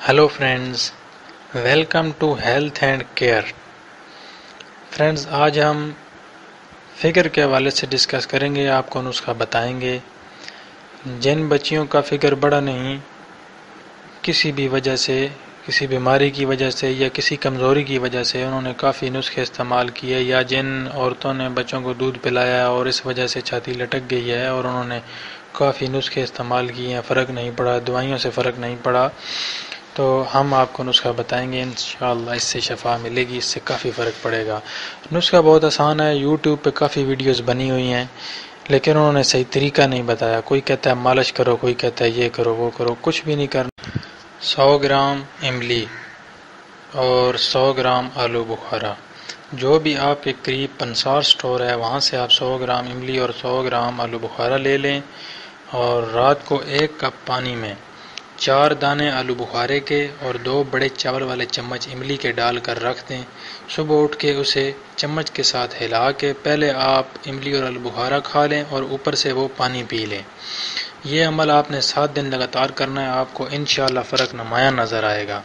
Hello friends, welcome to health and care. Friends, آج ہم figure کے حوالے سے ڈسکس کریں گے، آپ کو نسخہ بتائیں گے۔ جن بچیوں کا فگر بڑا نہیں، کسی بھی وجہ سے، کسی بیماری کی وجہ سے یا کسی کمزوری کی وجہ سے انہوں نے کافی نسخے استعمال کیے، یا جن عورتوں نے بچوں کو دودھ پلایا اور اس وجہ سے چھاتی لٹک گئی ہے اور انہوں نے کافی نسخے استعمال کیے ہیں، فرق نہیں پڑا، دوائیوں سے فرق نہیں پڑا، تو ہم آپ کو نسخہ بتائیں گے۔ انشاءاللہ اس سے شفا ملے گی، اس سے کافی فرق پڑے گا۔ نسخہ بہت آسان ہے، یوٹیوب پہ کافی ویڈیوز بنی ہوئی ہیں، لیکن انہوں نے صحیح طریقہ نہیں بتایا۔ کوئی کہتا ہے مالش کرو، کوئی کہتا ہے یہ کرو وہ کرو، کچھ بھی نہیں کرنا۔ 100 گرام املی اور 100 گرام آلو بخارا، جو بھی آپ کے قریب پنسار سٹور ہے وہاں سے آپ 100 گرام املی اور 100 گرام آلو بخارا لے لیں، اور رات کو 1 کپ پانی میں 4 دانے آلو بخارے کے اور 2 بڑے چاول والے چمچ املی کے ڈال کر رکھ دیں۔ صبح اٹھ کے اسے چمچ کے ساتھ ہلا کے پہلے آپ املی اور آلو بخارا کھا لیں اور اوپر سے وہ پانی پی لیں۔ یہ عمل آپ نے 7 دن لگاتار کرنا ہے، آپ کو انشاءاللہ فرق نمایاں نظر آئے گا۔